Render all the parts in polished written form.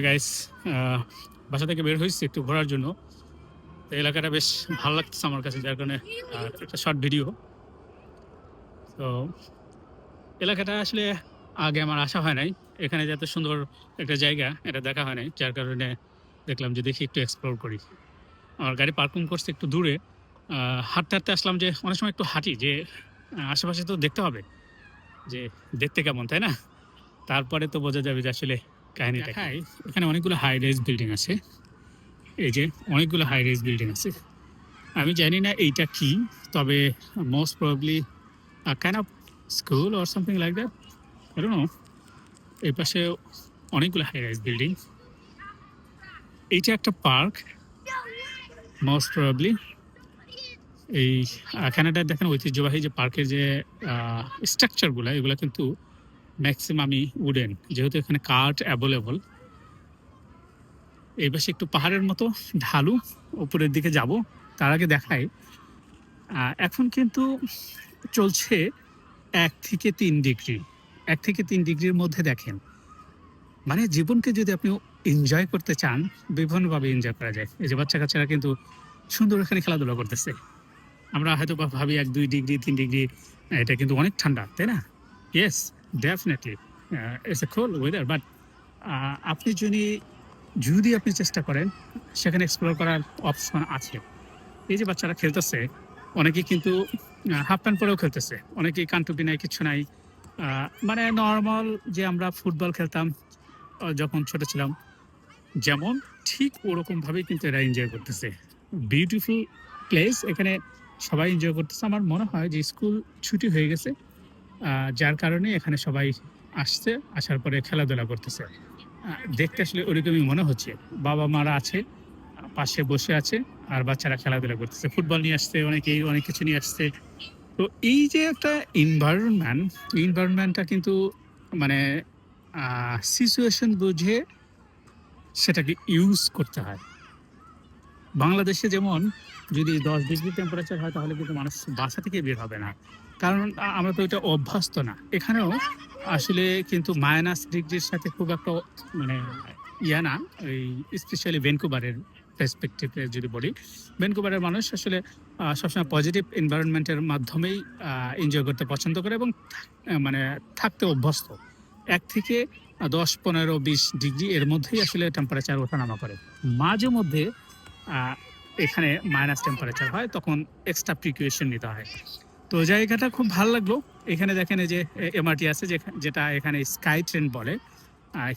Guys, বাসা থেকে বের হয়েছি একটু ঘোরার জন্য। তো এলাকাটা বেশ ভালো লাগতেছে আমার কাছে, যার কারণে একটা শর্ট ভিডিও। তো এলাকাটা আসলে আগে আমার আসা হয় নাই। এখানে যে এত সুন্দর একটা জায়গা এটা দেখা হয় নাই, যার কারণে দেখলাম যে দেখি একটু এক্সপ্লোর করি। আমার গাড়ি পার্কিং করছে একটু দূরে। হাঁটতে হাঁটতে আসলাম যে অনেক সময় একটু হাঁটি যে আশেপাশে তো দেখতে হবে যে দেখতে কেমন, তাই না? তারপরে তো বোঝা যাবে যে আসলে কাহিনীটা কি। এখানে অনেকগুলো হাই রাইজ বিল্ডিং আছে। এই যে অনেকগুলো হাই রাইজ বিল্ডিং আছে। আমি জানি না এইটা কি, তবে most probably kind of school or something like that, I don't know. এই পাশে অনেকগুলো হাই রাইজ বিল্ডিং। এইটা একটা পার্ক মোস্ট প্রবাবলি। এই কানাডায় দেখেন ঐতিহ্যবাহী যে পার্কের যে স্ট্রাকচারগুলো, এগুলো কিন্তু ম্যাক্সিমামই উডেন, যেহেতু এখানে কাঠ অ্যাভেলেবল। এই পাশে একটু পাহাড়ের মতো ঢালু, উপরের দিকে যাব। তার আগে দেখাই, এখন কিন্তু চলছে 1 থেকে 3 ডিগ্রি। 1 থেকে 3 ডিগ্রির মধ্যে দেখেন, মানে জীবনকে যদি আপনি এনজয় করতে চান, বিভিন্নভাবে এনজয় করা যায়। এই যে বাচ্চা কাচ্চারা কিন্তু সুন্দর এখানে খেলাধুলা করতেছে। আমরা হয়তো বা ভাবি 1-2 ডিগ্রি 3 ডিগ্রি, এটা কিন্তু অনেক ঠান্ডা, তাই না? Yes, definitely it's a cold weather, but আপনি যদি আপনি চেষ্টা করেন, সেখানে এক্সপ্লোর করার অপশন আছে। এই যে বাচ্চারা খেলতেছে, অনেকেই কিন্তু হাফ প্যান্ট পরেও খেলতেছে, অনেকেই কানটুপি নাই, কিচ্ছু নাই। মানে নর্মাল যে আমরা ফুটবল খেলতাম যখন ছোট ছিলাম, যেমন ঠিক ওরকম ভাবেই কিন্তু এরা এনজয় করতেছে। বিউটিফুল প্লেস, এখানে সবাই এনজয় করতেছে। আমার মনে হয় যে স্কুল ছুটি হয়ে গেছে, যার কারণে এখানে সবাই আসছে, আসার পরে খেলাধুলা করতেছে। দেখতে আসলে ওরকমই মনে হচ্ছে। বাবা মারা আছে, পাশে বসে আছে, আর বাচ্চারা খেলাধুলা করতেছে। ফুটবল নিয়ে আসছে, অনেকেই অনেক কিছু নিয়ে আসছে। তো এই যে একটা এনভায়রনমেন্টটা কিন্তু মানে সিচুয়েশন বুঝে সেটাকে ইউজ করতে হয়। বাংলাদেশে যেমন যদি 10 ডিগ্রি টেম্পারেচার হয়, তাহলে কিন্তু মানুষ বাসা থেকে বের হবে না, কারণ আমরা তো এটা অভ্যস্ত না। এখানেও আসলে কিন্তু -ডিগ্রির সাথে খুব একটা মানে না। এই স্পেশালি ভ্যানকুভারের পার্সপেক্টিভে যদি বলি, ভ্যানকুভারের মানুষ আসলে সবসময় পজিটিভ এনভায়রনমেন্টের মাধ্যমেই এনজয় করতে পছন্দ করে এবং মানে থাকতে অভ্যস্ত। 1 থেকে 10, 15, 20 ডিগ্রি এর মধ্যেই আসলে টেম্পারেচার ওঠানামা করে। মাঝে মধ্যে আহ, এখানে মাইনাস টেম্পারেচার হয়, তখন এক্সট্রা প্রিকুয়েশন নিতে হয়। তো জায়গাটা খুব ভালো লাগলো। এখানে দেখেন এই যে এমআরটি আছে, যেটা এখানে স্কাই ট্রেন বলে।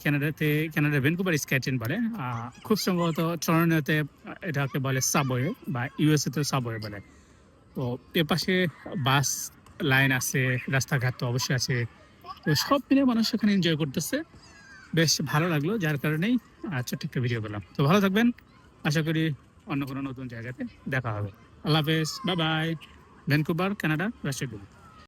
কানাডার ভ্যানকুভার স্কাই ট্রেন বলে। খুব সম্ভবত টরন্টোতে এটাকে বলে সাবওয়ে, বা ইউএসএ তে সাবওয়ে বলে। তো এর পাশে বাস লাইন আছে, রাস্তাঘাট তো অবশ্যই আছে। তো সব মিলে মানুষ এখানে এনজয় করতেছে। বেশ ভালো লাগলো, যার কারণেই ছোট্ট একটা ভিডিও করলাম। তো ভালো থাকবেন, আশা করি অন্য কোনো নতুন জায়গাতে দেখা হবে। আল্লাহ হাফেজ, বাই বাই। ভ্যানকুভার, কানাডা, রাষ্ট্রীয়।